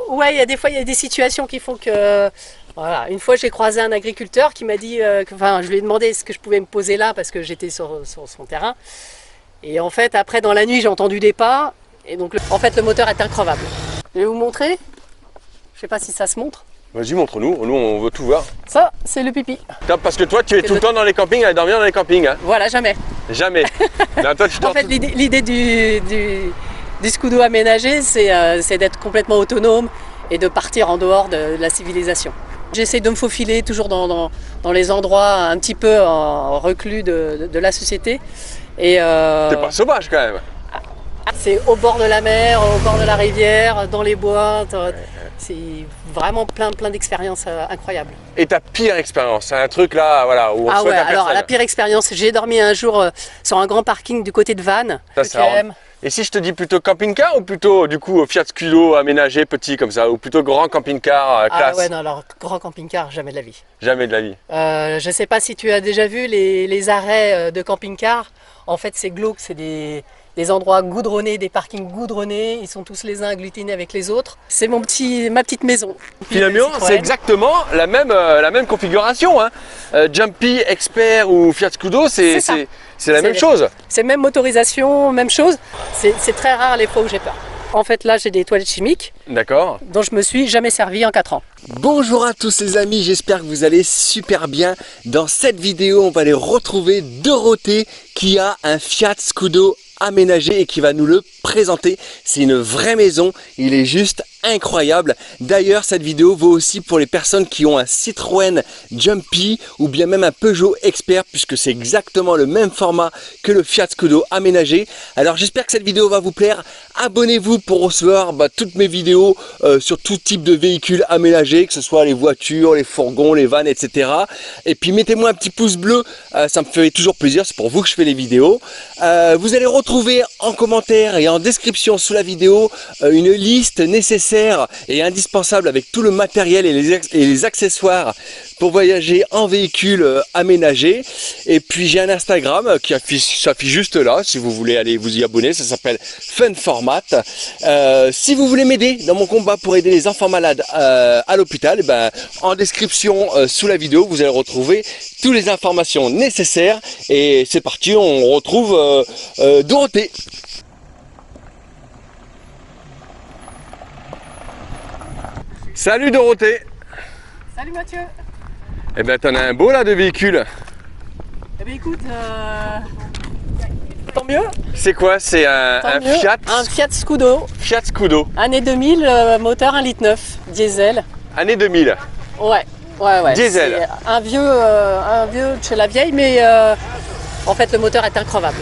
Ouais, il y a des fois, il y a des situations qui font que... Voilà. Une fois, j'ai croisé un agriculteur qui m'a dit... je lui ai demandé est-ce que je pouvais me poser là parce que j'étais sur son terrain. Et en fait, après, dans la nuit, j'ai entendu des pas. Et donc, en fait, le moteur est increvable. Je vais vous montrer. Je sais pas si ça se montre. Vas-y, montre-nous. Nous, on veut tout voir. Ça, c'est le pipi. Top, parce que toi, tu es tout le temps dans les campings, à dormir dans les campings. Hein. Voilà, jamais. Jamais. Non, toi, tu En fait, l'idée du Scudo aménagé, c'est d'être complètement autonome et de partir en dehors de la civilisation. J'essaie de me faufiler toujours dans les endroits un petit peu reclus de la société. T'es pas sauvage quand même. C'est au bord de la mer, au bord de la rivière, dans les bois. C'est vraiment plein d'expériences incroyables. Et ta pire expérience, c'est un truc là, voilà, où on souhaite à alors personne. la pire expérience, j'ai dormi un jour sur un grand parking du côté de Vannes. Et si je te dis plutôt camping-car ou plutôt du coup Fiat Scudo aménagé petit comme ça, ou plutôt grand camping-car classe? Ah ouais, non, alors grand camping-car, jamais de la vie. Jamais de la vie. Je ne sais pas si tu as déjà vu les arrêts de camping-car. En fait, c'est glauque, c'est des endroits goudronnés, des parkings goudronnés. Ils sont tous les uns agglutinés avec les autres. C'est ma petite maison. Finalement, c'est exactement la même configuration. Hein. Jumpy, Expert ou Fiat Scudo, c'est la même chose. C'est même motorisation, même chose. C'est très rare les fois où j'ai peur. En fait, là, j'ai des toilettes chimiques. D'accord. Dont je me suis jamais servi en 4 ans. Bonjour à tous les amis, j'espère que vous allez super bien. Dans cette vidéo, on va aller retrouver Dorothée qui a un Fiat Scudo aménagé et qui va nous le présenter. C'est une vraie maison, il est juste incroyable. D'ailleurs, cette vidéo vaut aussi pour les personnes qui ont un Citroën Jumpy ou bien même un Peugeot Expert, puisque c'est exactement le même format que le Fiat Scudo aménagé. Alors j'espère que cette vidéo va vous plaire. Abonnez-vous pour recevoir toutes mes vidéos sur tout type de véhicules aménagés, que ce soit les voitures, les fourgons, les vannes, etc. Et puis mettez-moi un petit pouce bleu, ça me fait toujours plaisir, c'est pour vous que je fais les vidéos. Vous allez retrouver en commentaire et en description sous la vidéo une liste nécessaire et indispensable avec tout le matériel et les accessoires pour voyager en véhicule aménagé. Et puis j'ai un Instagram qui s'affiche juste là, si vous voulez aller vous y abonner, ça s'appelle Fun Format. Si vous voulez m'aider dans mon combat pour aider les enfants malades à l'hôpital, en description sous la vidéo, vous allez retrouver toutes les informations nécessaires. Et c'est parti, on retrouve Dorothée. Salut Dorothée. Salut Mathieu. Eh ben t'en as un beau là de véhicule. Eh ben écoute, tant mieux. C'est quoi? C'est un Fiat? Un Fiat Scudo. Fiat Scudo. Année 2000, moteur 1,9 litre, diesel. Année 2000. Ouais. Diesel. Un vieux de chez la vieille, mais en fait le moteur est increvable.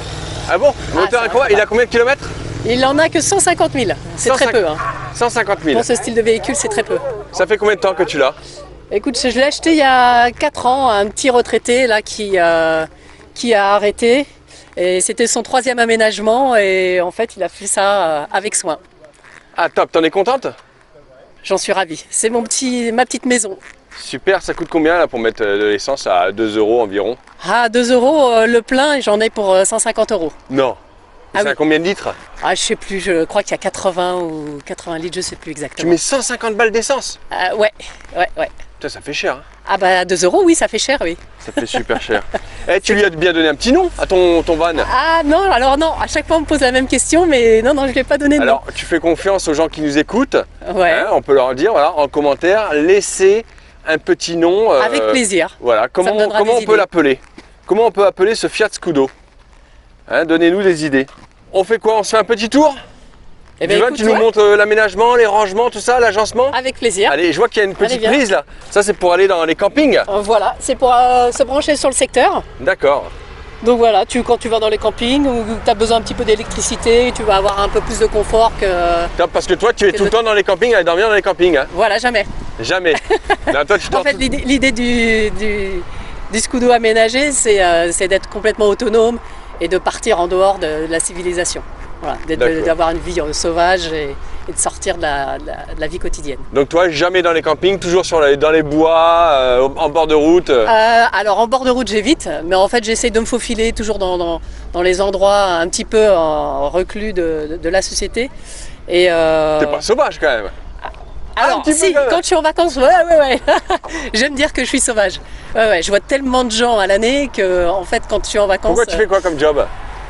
Ah bon? Le moteur incroyable. Il a combien de kilomètres? Il en a que 150 000. C'est très peu. Hein. 150 000. Pour ce style de véhicule, c'est très peu. Ça fait combien de temps que tu l'as? Écoute, je l'ai acheté il y a 4 ans, un petit retraité là qui a arrêté. Et c'était son 3e aménagement et en fait il a fait ça avec soin. Ah top, t'en es contente? J'en suis ravie. C'est ma petite maison. Super, ça coûte combien là pour mettre de l'essence à 2 € environ? Ah, 2 € le plein et j'en ai pour 150 €. Non. Ah c'est à combien de litres? Ah, je sais plus, je crois qu'il y a 80 ou 80 litres, je sais plus exactement. Tu mets 150 balles d'essence? Ouais. Putain, ça fait cher. Hein. Ah bah 2 €, oui, ça fait cher, oui. Ça fait super cher. Eh, tu lui as bien donné un petit nom à ton van? Ah non, alors non, à chaque fois on me pose la même question, mais non, je lui ai pas donné de nom. Alors, tu fais confiance aux gens qui nous écoutent. Ouais. Hein, on peut leur dire, voilà, en commentaire, laissez un petit nom. Avec plaisir. Voilà, comment on peut l'appeler? Comment on peut appeler ce Fiat Scudo? Hein, donnez-nous des idées. On fait quoi? On se fait un petit tour? Eh ben, écoute, tu nous montres l'aménagement, les rangements, tout ça, l'agencement? Avec plaisir. Allez, je vois qu'il y a une petite prise là. Ça, c'est pour aller dans les campings? Voilà, c'est pour se brancher sur le secteur. D'accord. Donc voilà, quand tu vas dans les campings ou tu as besoin un petit peu d'électricité, tu vas avoir un peu plus de confort que... Top, parce que toi, tu es tout le temps dans les campings, à dormir dans les campings. Hein. Voilà, jamais. Jamais. Non, toi, En fait, l'idée du Scudo aménagé, c'est d'être complètement autonome et de partir en dehors de la civilisation. Voilà, d'avoir une vie sauvage et de sortir de la vie quotidienne. Donc toi, jamais dans les campings, toujours dans les bois, en bord de route? Alors en bord de route, j'évite, mais en fait j'essaie de me faufiler toujours dans les endroits un petit peu reclus de la société. T'es pas sauvage quand même? Alors, petit peu si, quand même. quand je suis en vacances, ouais. J'aime dire que je suis sauvage. Ouais, je vois tellement de gens à l'année que, en fait, quand je suis en vacances. Pourquoi tu fais quoi comme job?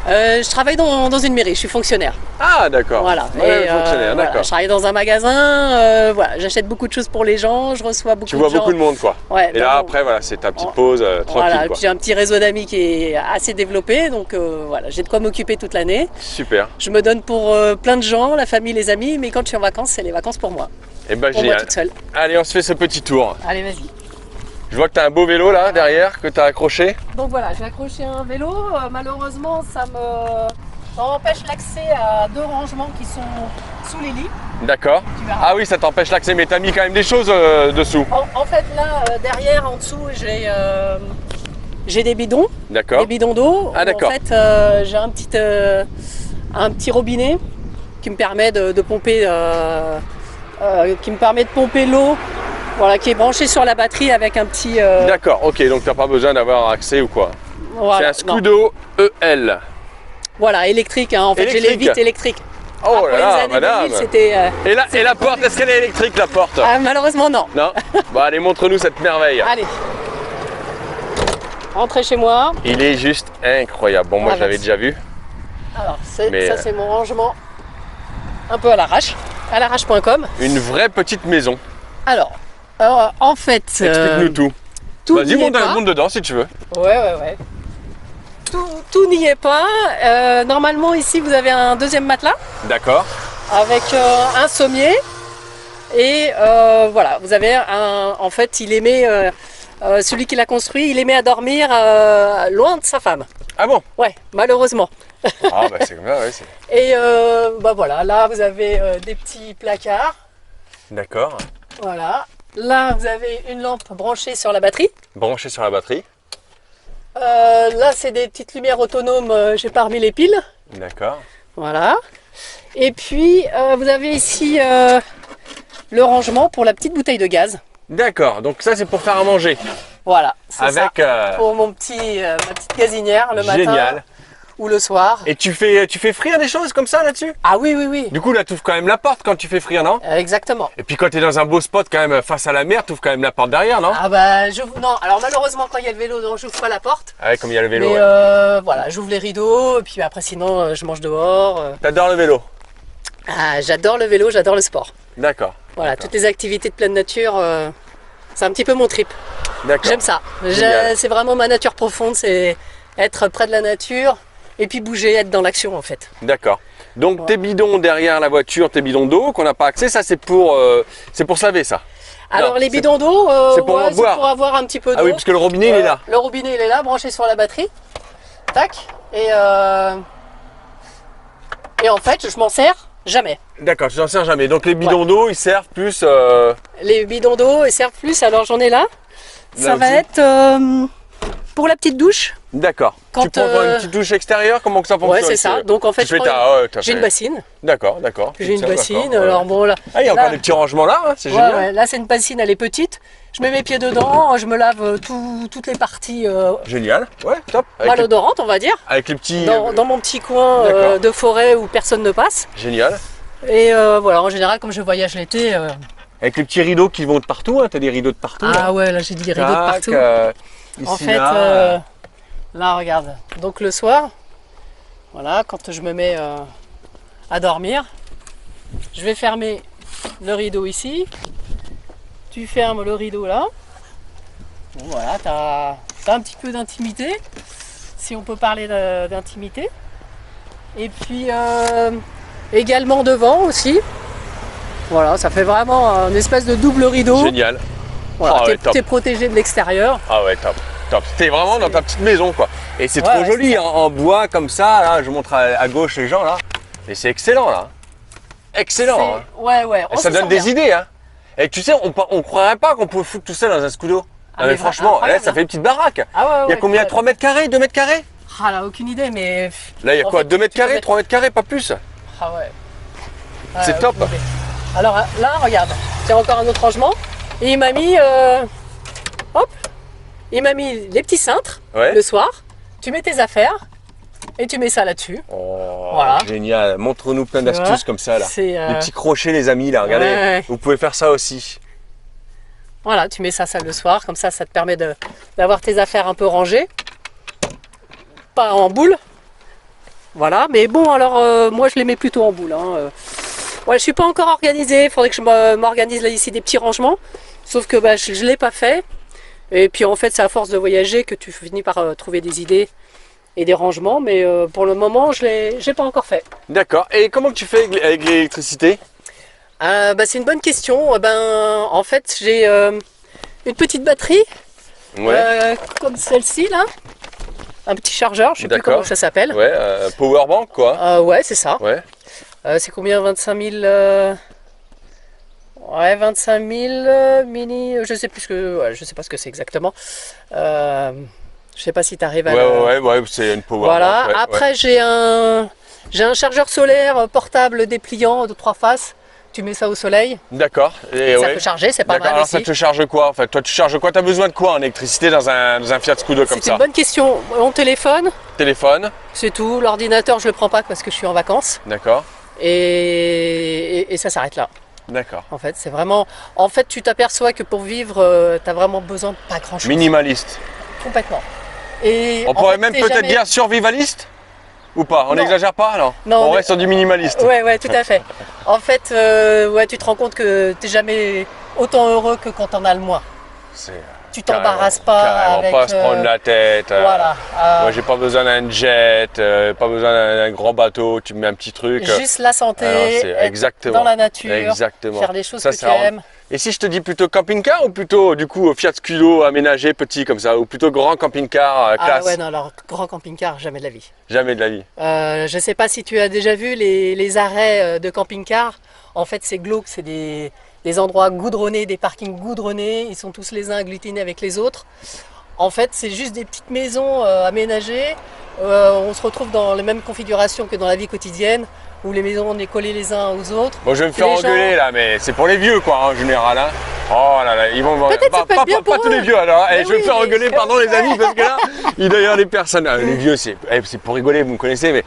Je travaille dans une mairie, je suis fonctionnaire. Ah, d'accord. Voilà. Ouais, Et, fonctionnaire, voilà, d'accord. je travaille dans un magasin, voilà, j'achète beaucoup de choses pour les gens, je reçois beaucoup Tu vois de gens. beaucoup de monde, quoi. Ouais, Et là, bon, après, voilà, c'est ta petite pause tranquille, voilà, et quoi. puis j'ai un petit réseau d'amis qui est assez développé, donc voilà, j'ai de quoi m'occuper toute l'année. Super. Je me donne pour plein de gens, la famille, les amis, mais quand je suis en vacances, c'est les vacances pour moi. Et ben, Pour moi génial. toute seule. Allez, on se fait ce petit tour. Allez, vas-y. Je vois que tu as un beau vélo là derrière que tu as accroché. Donc voilà, j'ai accroché un vélo. Malheureusement, ça m'empêche l'accès à 2 rangements qui sont sous les lits. D'accord. Tu verras. Ah oui, ça t'empêche l'accès, mais t'as mis quand même des choses dessous. En fait, là, derrière, en dessous, j'ai des bidons. D'accord. Des bidons d'eau. Ah, d'accord. En fait, j'ai un petit robinet qui me permet de pomper, l'eau. Voilà, qui est branché sur la batterie avec un petit. D'accord, ok, donc t'as pas besoin d'avoir accès ou quoi. Voilà, c'est un non. Scudo EL. Voilà, électrique. Hein. En fait, j'ai les Électrique. vitres électriques. Oh Après là les là, années madame. 2000, c'était. Et la porte, est-ce qu'elle est électrique la porte? Malheureusement, non. Non. Bon, allez, montre-nous cette merveille. Allez. Rentrez chez moi. Il est juste incroyable. Bon, moi Ah, je l'avais merci. déjà vu. Alors, Mais, ça, c'est mon rangement un peu à l'arrache. À l'arrache.com. Une vraie petite maison. Alors, en fait. Explique-nous tout. Tout Vas-y, n'y est pas. monte dedans si tu veux. Ouais. Tout n'y est pas. Normalement, ici, vous avez un deuxième matelas D'accord. avec un sommier. Et voilà, vous avez en fait, il aimait, celui qui l'a construit, il aimait à dormir loin de sa femme. Ah bon? Ouais, malheureusement. Ah bah c'est comme ça, ouais. Et bah voilà, là, vous avez des petits placards. D'accord. Voilà. Là, vous avez une lampe branchée sur la batterie. Branché sur la batterie. Là, c'est des petites lumières autonomes, j'ai pas remis les piles. D'accord. Voilà. Et puis, vous avez ici le rangement pour la petite bouteille de gaz. D'accord, donc ça c'est pour faire à manger. Voilà, c'est Avec, ça. Pour ma petite gazinière le matin génial. ou le soir. Et tu fais frire des choses comme ça là-dessus? Ah oui. Du coup là tu ouvres quand même la porte quand tu fais frire, non? Exactement. Et puis quand tu es dans un beau spot quand même face à la mer, tu ouvres quand même la porte derrière, non? Ah bah, non, alors malheureusement quand il y a le vélo, donc j'ouvre pas la porte. Ah ouais, comme il y a le vélo. Mais Ouais. voilà, j'ouvre les rideaux, et puis après sinon je mange dehors. T'adores le vélo? Ah, j'adore le vélo, j'adore le sport. D'accord. Voilà, D'accord. toutes les activités de pleine nature, c'est un petit peu mon trip. D'accord. J'aime ça. Génial. C'est vraiment ma nature profonde, c'est être près de la nature et puis bouger, être dans l'action en fait. D'accord. Donc Ouais. tes bidons derrière la voiture, tes bidons d'eau qu'on n'a pas accès, ça c'est pour se laver ça. Alors les c'est- bidons d'eau, c'est pour en boire. pour avoir un petit peu d'eau. Ah oui, parce que le robinet il est là. Le robinet il est là, branché sur la batterie. Tac. Et en fait, je m'en sers jamais. D'accord, tu t'en sers jamais. Donc les bidons d'eau ils servent plus. Les bidons d'eau ils servent plus, alors j'en ai là. Ça va aussi. être pour la petite douche. D'accord. Quand, Tu prends une petite douche extérieure, comment que ça fonctionne? Ouais, c'est ça. Donc en fait, tu fais t'as j'ai une fait- bassine. D'accord. J'ai une Tiens, bassine. d'accord, ouais. Alors bon là. Ah, il y a encore là- des petits rangements là, hein, c'est Ouais, génial. ouais, là c'est une bassine, elle est petite. Je mets mes pieds dedans, je me lave toutes les parties Génial, ouais, top. malodorantes, on va dire, Avec les petits. dans mon petit coin D'accord. de forêt où personne ne passe. Génial. Et voilà, en général, comme je voyage l'été, Avec les petits rideaux qui vont de partout, hein, t'as des rideaux de partout. ah ouais, là j'ai des rideaux de Tac, partout. En ici, fait, là. là regarde, donc le soir, voilà, quand je me mets à dormir, je vais fermer le rideau ici. Tu fermes le rideau là. Bon voilà, t'as un petit peu d'intimité, si on peut parler d'intimité. Et puis également devant aussi. Voilà, ça fait vraiment un espèce de double rideau. Génial. Voilà, Ah ouais, top. t'es protégé de l'extérieur. Ah ouais, top. Top. T'es vraiment dans ta petite maison quoi. Et c'est Ouais, trop ouais, joli c'est hein, en bois comme ça. Là, je montre à gauche les gens là. Et c'est excellent là. Excellent. Hein. Ouais. Et ça donne des idées. Hein. Et tu sais, on croirait pas qu'on pouvait foutre tout ça dans un Scudo. Ah, Non, mais mais franchement, là, incroyable, ça fait une petite baraque. Ah ouais, Il y a combien? ouais. 3 mètres carrés? 2 mètres carrés? Ah là, aucune idée, mais. Là, il y a En quoi? fait, 2 mètres tu peux carrés? mettre- 3 mètres carrés? Pas plus? Ah ouais. C'est Ouais, top. aucune idée. Alors là, regarde, c'est encore un autre rangement. Et il m'a mis. Hop! Il m'a mis les petits cintres Ouais. le soir. Tu mets tes affaires. Et tu mets ça là-dessus. Oh, Voilà. génial. Montre-nous plein Tu vois, d'astuces comme ça là. c'est, Les petits crochets les amis là, regardez. Ouais. Vous pouvez faire ça aussi. Voilà, tu mets ça le soir, comme ça te permet d'avoir tes affaires un peu rangées. Pas en boule. Voilà, mais bon, alors moi je les mets plutôt en boule. Hein. Ouais, je suis pas encore organisée, il faudrait que je m'organise là ici des petits rangements. Sauf que bah, je l'ai pas fait. Et puis en fait, c'est à force de voyager que tu finis par trouver des idées et des rangements. Mais pour le moment, je l'ai pas encore fait. D'accord. Et comment tu fais avec l'électricité? Bah, c'est une bonne question. En fait, j'ai une petite batterie, comme celle-ci là, un petit chargeur, je sais plus comment ça s'appelle. Ouais, powerbank quoi. Ouais, c'est ça. Ouais. C'est combien? 25 000 Ouais, 25 000 mini, je sais plus je sais pas ce que c'est exactement. Je sais pas si tu arrives à Ouais, c'est une powerbank. Voilà. Ouais, Après, j'ai un chargeur solaire portable dépliant de 3 faces. Tu mets ça au soleil, D'accord. Et ça peut charger, c'est pas mal alors aussi. ça te charge quoi en fait? Toi tu charges quoi? Tu as besoin de quoi en électricité dans un Fiat Scudo comme C'est ça? une bonne question. Mon téléphone, Téléphone. c'est tout. L'ordinateur, je le prends pas parce que je suis en vacances. D'accord. Et ça s'arrête là. D'accord. En fait, c'est vraiment. En fait, tu t'aperçois que pour vivre, tu as vraiment besoin de pas grand chose. Minimaliste. Complètement. Et On pourrait même peut-être dire survivaliste? Ou pas? On Non. n'exagère pas non? Non, On mais- reste sur du minimaliste. Ouais, tout à fait. En fait, ouais, tu te rends compte que t'es jamais autant heureux que quand t'en as le moins. C'est, Tu t'embarrasses pas carrément avec. pas se prendre la tête. Voilà. Moi j'ai pas besoin d'un jet, pas besoin d'un grand bateau, tu me mets un petit truc. Juste la santé, Alors, c'est être exactement. dans la nature, Exactement. faire les choses Ça, que tu ça rend- aimes. Et si je te dis plutôt camping-car ou plutôt du coup Fiat Scudo aménagé petit comme ça, ou plutôt grand camping-car classe? Ah ouais, non, alors grand camping-car, jamais de la vie. Jamais de la vie. Je sais pas si tu as déjà vu les arrêts de camping-car. En fait, c'est glauque, c'est des endroits goudronnés, des parkings goudronnés. Ils sont tous les uns agglutinés avec les autres. En fait, c'est juste des petites maisons aménagées. On se retrouve dans les mêmes configurations que dans la vie quotidienne, où les maisons on est collées les uns aux autres. Bon, je vais me faire Les engueuler gens- là, mais c'est pour les vieux quoi en général. Hein. Oh là là, ils vont Peut-être ça peut être bien pas pour tous les eux. vieux alors. Mais Je vais me oui, faire mais- engueuler, pardon les amis, parce que là, il doit y avoir des personnes. Les vieux, c'est pour rigoler, vous me connaissez, mais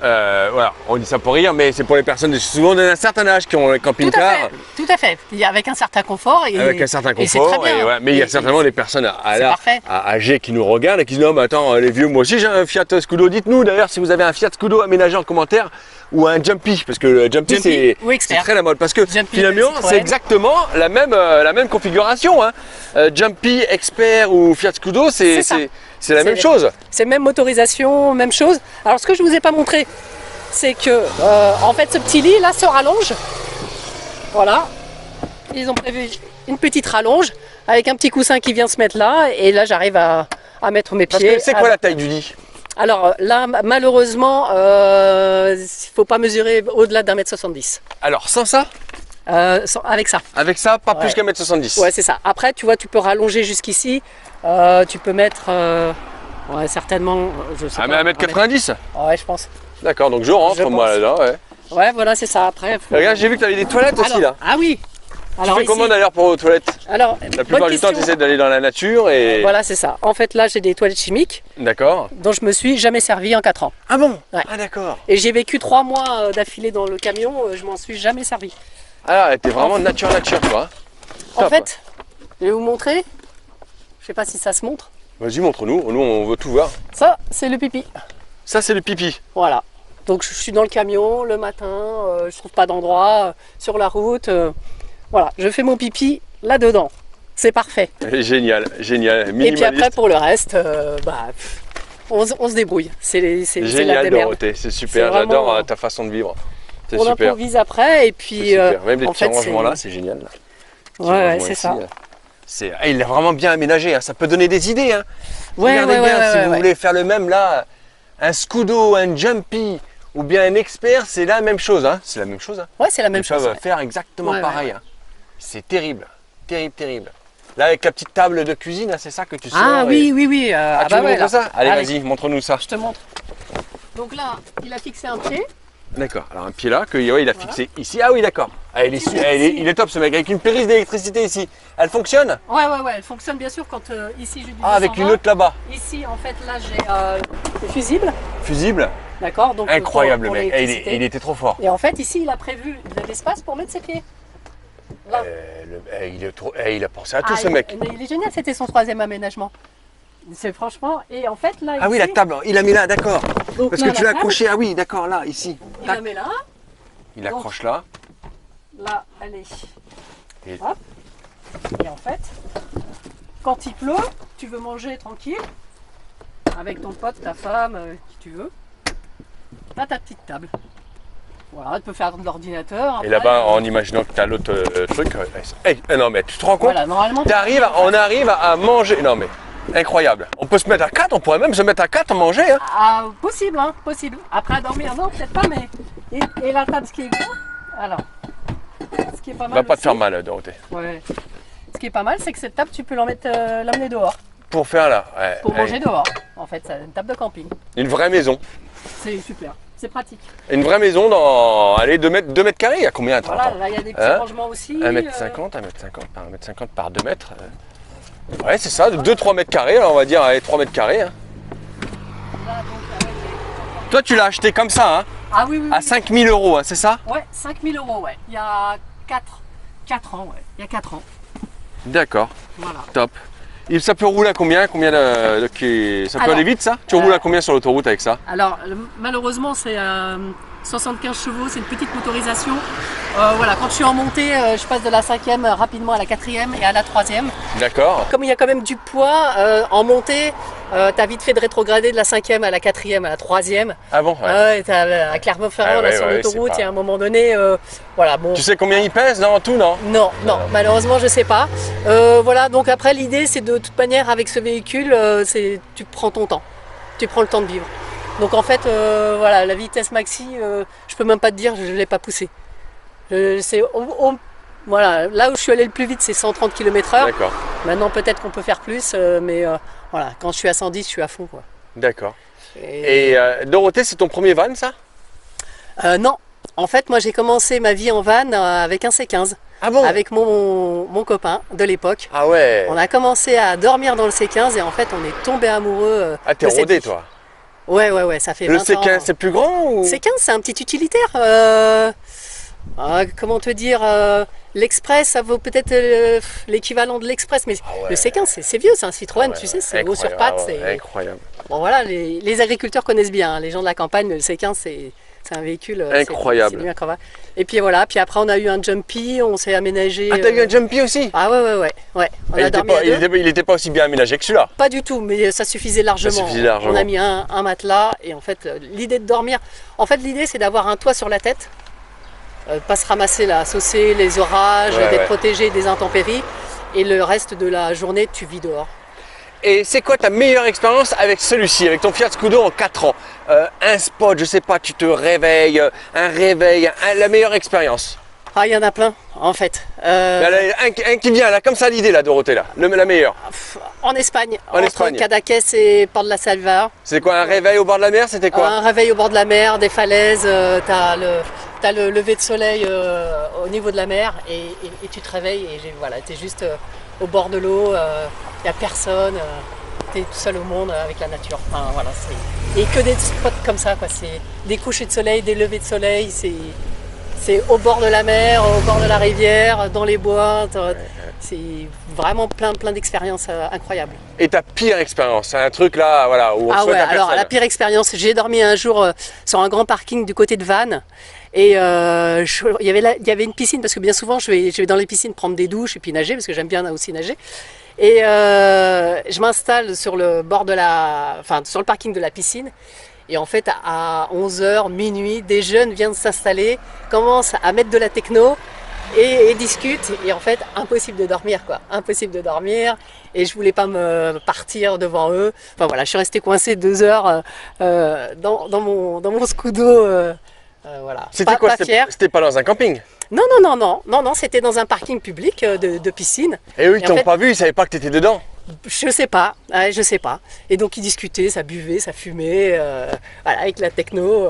voilà, on dit ça pour rire, mais c'est pour les personnes souvent d'un certain âge qui ont un Tout à camping-car. fait, tout à fait. Il y a avec un certain confort. Et, Avec un certain et c'est confort, très bien. ouais, mais il y a Et- certainement des personnes c'est parfait. âgées qui nous regardent et qui disent non mais attends les vieux, moi aussi j'ai un Fiat Scudo, dites-nous d'ailleurs si vous avez un Fiat Scudo aménagé en commentaire ou un Jumpy, parce que le Jumpy, Jumpy c'est ou Expert. très la mode, parce que Jumpy, finalement Citroën. c'est exactement la même configuration, hein. Jumpy, Expert ou Fiat Scudo, C'est ça. c'est la même chose. C'est même motorisation, même chose. Alors ce que je vous ai pas montré, c'est que en fait ce petit lit là se rallonge. Voilà. Ils ont prévu une petite rallonge avec un petit coussin qui vient se mettre là. Et là j'arrive à mettre mes Parce pieds. que c'est quoi la taille du lit? Alors là malheureusement il faut pas mesurer au-delà d'1,70 m. Alors sans ça? Avec ça. Avec ça, pas plus Ouais. qu'un mètre 70. Ouais, c'est ça. Après, tu vois, tu peux rallonger jusqu'ici. Tu peux mettre, ouais, certainement, je sais Ah pas. mais 1m90? Ouais, je pense. D'accord, donc je rentre Je moi pense. là-dedans, ouais. Ouais, voilà, c'est ça. Après, faut- Regarde, j'ai vu que tu avais des toilettes aussi Alors, là. ah oui. Tu Alors fais comment ici, d'ailleurs pour aux toilettes? alors, La plupart du temps, tu essaies d'aller dans la nature et. Voilà, c'est ça. En fait, là, j'ai des toilettes chimiques D'accord. dont je me suis jamais servi en 4 ans. Ah bon? Ouais. Ah d'accord. Et j'ai vécu 3 mois d'affilée dans le camion. Je m'en suis jamais servi. Ah, t'es vraiment nature, toi. En Top. fait, je vais vous montrer. Je sais pas si ça se montre. Vas-y, montre-nous. Nous, on veut tout voir. Ça, c'est le pipi. Ça, c'est le pipi. Voilà. Donc je suis dans le camion le matin, je trouve pas d'endroit, sur la route. Voilà, je fais mon pipi là-dedans. C'est parfait. Génial, génial. Et puis Minimaliste. après pour le reste, on se débrouille. C'est la Génial, démerde. Dorothée. C'est super. C'est vraiment, J'adore ta façon de vivre. C'est On super. improvise après et C'est puis super. Même les en petits fait, rangements là, c'est génial. Ouais, ouais, Rangements c'est ici, ça. Il l'a vraiment bien aménagé. Hein. Ça peut donner des idées. Hein. Ouais, Regardez ouais, bien, ouais, si ouais, vous ouais. voulez faire le même là, un Scudo, un Jumpy ou bien un Expert, c'est la même chose. Hein. C'est la même chose. Hein. Ouais, c'est la même Ils peuvent chose. ouais. faire exactement Ouais, pareil. Hein. C'est terrible, terrible, terrible. Là, avec la petite table de cuisine, hein, c'est ça que tu sors. Ah et- oui, oui, oui. Ah, tu bah nous ouais, montres là. ça? Allez, vas-y, montre-nous ça. Je te montre. Donc là, il a fixé un pied. D'accord. Alors un pied là, que ouais, il a fixé ici. Ah oui, d'accord. Ah, il est top ce mec, avec une prise d'électricité ici. Elle fonctionne? Ouais, elle fonctionne bien sûr quand ici j'ai du Ah, avec 220. une autre là-bas. Ici, en fait, là j'ai le fusible. Fusible? D'accord, donc Incroyable pour le mec. l'électricité. Il était trop fort. Et en fait, ici, il a prévu de l'espace pour mettre ses pieds. Là. Il a pensé à tout ce il- mec. mais il est génial, c'était son 3e aménagement. C'est franchement, et en fait là. Ah oui, ici, la table, il a mis là, d'accord. donc Parce là, que tu la l'as table, accroché, ah oui, d'accord, là, ici. Il la met là, Il accroche là. là, elle est. Et- Hop. Et en fait, quand il pleut, tu veux manger tranquille, avec ton pote, ta femme, qui tu veux, t'as ta petite table. Voilà, tu peux faire de l'ordinateur. Et après, là-bas, en imaginant que tu as l'autre truc. Non, mais tu te rends compte? voilà, normalement. On arrive à manger. Non, mais incroyable. On peut se mettre à 4, on pourrait même se mettre à 4 à manger. Hein. Ah, possible, hein, possible. Après à dormir, non, peut-être pas, mais. Et la table, ce qui est bien, alors. Ce qui est pas mal. Va pas te aussi, faire mal, Dorothée. Ouais. Ce qui est pas mal, c'est que cette table, tu peux l'emmener dehors. Pour faire là. Ouais, Pour ouais. manger dehors. En fait, c'est une table de camping. Une vraie maison. C'est super. C'est pratique. Une vraie maison dans. Allez, 2 mètres carrés. Il y a combien? Attends, Voilà, attends. là, il y a des petits Hein rangements aussi. 1m50, 1m50 par 1m50 par 2 mètres. Ouais, c'est ça, 2-3 mètres carrés. Alors on va dire, allez, 3 mètres carrés. Hein. Là, donc, avec les- Toi, tu l'as acheté comme ça, hein, Ah oui, oui, à oui. 5 000 €, hein, c'est ça? Ouais, 5 000 €, ouais. Il y a 4 ans, ouais. Il y a 4 ans. D'accord, Voilà. top. Et ça peut rouler à combien? Ça peut Alors, aller vite, ça? Tu roules à combien sur l'autoroute avec ça? Alors, malheureusement, c'est 75 chevaux, c'est une petite motorisation. Voilà, quand je suis en montée, je passe de la 5e rapidement à la 4e et à la 3e. D'accord. Comme il y a quand même du poids en montée, tu as vite fait de rétrograder de la 5e à la 4e à la 3e. Ah bon? Ouais. Ouais, à Clermont-Ferrand, Ah là, ouais, sur ouais, l'autoroute, c'est pas- et à un moment donné, voilà, bon. Tu sais combien il pèse dans tout, non? Non, malheureusement, je sais pas. Voilà, donc après, l'idée, c'est de toute manière, avec ce véhicule, tu prends ton temps. Tu prends le temps de vivre. Donc en fait, voilà, la vitesse maxi, je peux même pas te dire, je ne l'ai pas poussée. Voilà, là où je suis allé le plus vite, c'est 130 km/h. D'accord, Maintenant, peut-être qu'on peut faire plus, mais voilà, quand je suis à 110, je suis à fond, quoi. d'accord. Et Dorothée, c'est ton premier van, ça? Non, en fait, moi, j'ai commencé ma vie en van avec un C15, Ah bon? avec mon copain de l'époque. Ah ouais. On a commencé à dormir dans le C15 et en fait, on est tombé amoureux. Ah, t'es de cette rodé, vie. toi. Ouais, ça fait 20 Le ans. C15, c'est plus grand ou? C15, c'est un petit utilitaire. Comment te dire, l'Express, ça vaut peut-être l'équivalent de l'Express, mais Ah ouais. le C15, c'est vieux, c'est un Citroën, Ah ouais, tu sais, c'est haut incroyable. sur pattes. Ah ouais, c'est- incroyable. Bon voilà, les agriculteurs connaissent bien, hein, les gens de la campagne, le C15, c'est un véhicule Incroyable. c'est mieux qu'un van. Et puis voilà, puis après on a eu un Jumpy, on s'est aménagé. Ah, t'as eu un Jumpy aussi? Ah ouais. On il a était dormi à pas, deux. il était pas aussi bien aménagé que celui-là. Pas du tout, mais ça suffisait largement. suffisait largement. On a mis un matelas et en fait l'idée de dormir, en fait l'idée c'est d'avoir un toit sur la tête, pas se ramasser la saucée, les orages, Ouais, d'être ouais. protégé des intempéries et le reste de la journée tu vis dehors. Et c'est quoi ta meilleure expérience avec celui-ci, avec ton Fiat Scudo en 4 ans? Un spot, je sais pas, tu te réveilles, un réveil, la meilleure expérience. Ah il y en a plein en fait. Là, un qui vient là, comme ça l'idée là, Dorothée là, la meilleure. En Espagne, En entre Espagne. Cadaqués et Port de la Salva. C'est quoi, un réveil au bord de la mer, c'était quoi? Un réveil au bord de la mer, des falaises, t'as le lever de soleil au niveau de la mer et tu te réveilles et voilà, t'es juste au bord de l'eau, il n'y a personne, t'es tout seul au monde avec la nature. Enfin, voilà, et que des spots comme ça, quoi. C'est des couchers de soleil, des levées de soleil, c'est au bord de la mer, au bord de la rivière, dans les bois. C'est vraiment plein d'expériences incroyables. Et ta pire expérience, c'est un truc là, voilà, où on Ah souhaite ouais, à alors personne. la pire expérience, j'ai dormi un jour sur un grand parking du côté de Vannes et il y avait une piscine parce que bien souvent je vais dans les piscines prendre des douches et puis nager parce que j'aime bien aussi nager. Et je m'installe sur le bord sur le parking de la piscine. Et en fait, à 11h, minuit, des jeunes viennent s'installer, commencent à mettre de la techno et discutent. Et en fait, impossible de dormir, quoi. Impossible de dormir. Et je voulais pas me partir devant eux. Enfin voilà, je suis restée coincée 2 heures dans mon Scudo. Voilà. C'était quoi? Fière. C'était pas dans un camping? Non, c'était dans un parking public de piscine. Et eux, ils Et en t'ont fait- pas vu, ils savaient pas que t'étais dedans. Je sais pas, ouais, je sais pas. Et donc ils discutaient, ça buvait, ça fumait, voilà, avec la techno.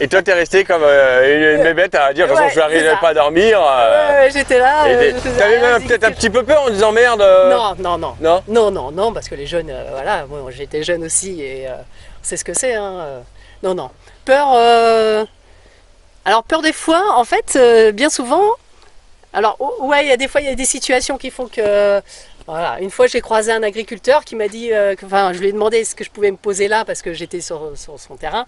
Et toi, t'es resté comme une bébête à dire, de toute façon, Ouais, je n'arriverai c'est ça. pas à dormir. Ouais, j'étais là. je faisais T'avais rien, même je peut-être un discutais. petit peu peur en disant merde. Non, non, non. Non. Non, parce que les jeunes, voilà, moi j'étais jeune aussi et on sait ce que c'est. Hein, non, non. Peur. Alors peur des fois, en fait, bien souvent. Alors ouais, il y a des fois, il y a des situations qui font que. Voilà, une fois j'ai croisé un agriculteur qui m'a dit, enfin, je lui ai demandé est-ce que je pouvais me poser là parce que j'étais sur son terrain.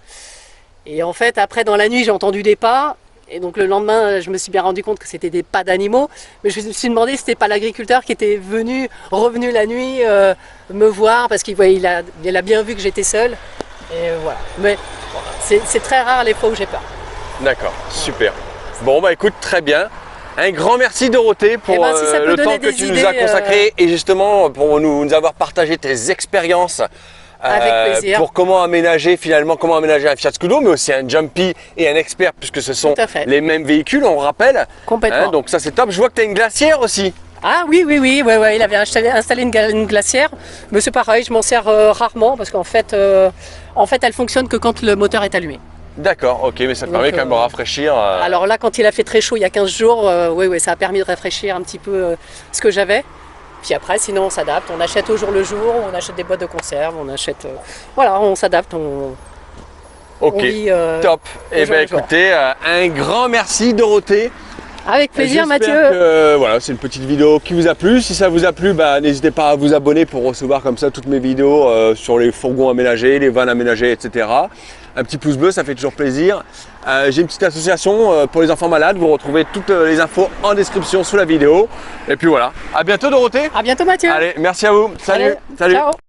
Et en fait, après dans la nuit, j'ai entendu des pas. Et donc le lendemain, je me suis bien rendu compte que c'était des pas d'animaux. Mais je me suis demandé si c'était pas l'agriculteur qui était revenu la nuit me voir parce il a bien vu que j'étais seule. Et voilà. Mais voilà, c'est très rare les fois où j'ai peur. D'accord, super. Bon, bah écoute, très bien. Un grand merci Dorothée pour Eh ben, si ça peut le donner temps que des tu nous as idées, consacré et justement pour nous avoir partagé tes expériences Avec plaisir. pour comment aménager un Fiat Scudo, mais aussi un Jumpy et un Expert puisque ce sont Tout à fait. les mêmes véhicules, on rappelle. Complètement. Donc ça c'est top. Je vois que tu as une glacière aussi. Ah oui, ouais, il avait installé une glacière. Mais c'est pareil, je m'en sers rarement parce qu'en fait, elle fonctionne que quand le moteur est allumé. D'accord, ok, mais ça te Donc, permet quand même de rafraîchir. Alors là, quand il a fait très chaud il y a 15 jours, oui, ça a permis de rafraîchir un petit peu ce que j'avais. Puis après, sinon, on s'adapte. On achète au jour le jour, on achète des boîtes de conserve, on achète. Voilà, on s'adapte. Ok, on vit, top. au Et jour ben le jour. écoutez, un grand merci Dorothée. Avec plaisir, J'espère Mathieu. que, voilà, c'est une petite vidéo qui vous a plu. Si ça vous a plu, n'hésitez pas à vous abonner pour recevoir comme ça toutes mes vidéos sur les fourgons aménagés, les vannes aménagées, etc. Un petit pouce bleu, ça fait toujours plaisir. J'ai une petite association pour les enfants malades. Vous retrouvez toutes les infos en description sous la vidéo. Et puis voilà. À bientôt Dorothée. À bientôt, Mathieu. Allez, merci à vous. Salut. Allez, Salut. Ciao.